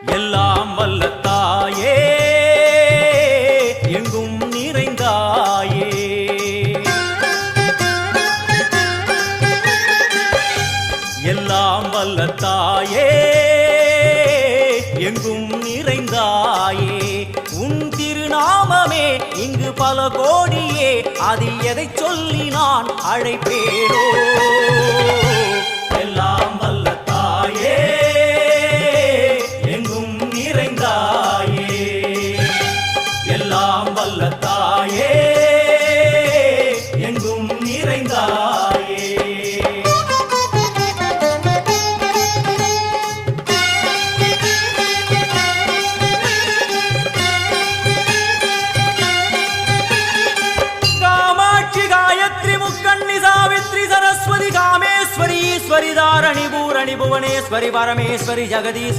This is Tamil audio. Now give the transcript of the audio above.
எல்லாம் வல்ல தாயே எங்கும் நிறைந்தாயே எல்லாம் வல்ல தாயே எங்கும் நிறைந்தாயே உன் திருநாமமே இங்கு பல கோடியே அதில் எதை சொல்லி நான் அழைப்பேனோ எல்லாம் வல்ல தாயே எங்கும் நிறைந்தாயே எல்லாம் வல்ல தாயே எங்கும் நிறைந்தாயே सरस्वती कामेश्वरी ईश्वरी धारणी भूरणी भुवनेश्वरी परमेश्वरी जगदीश्वरी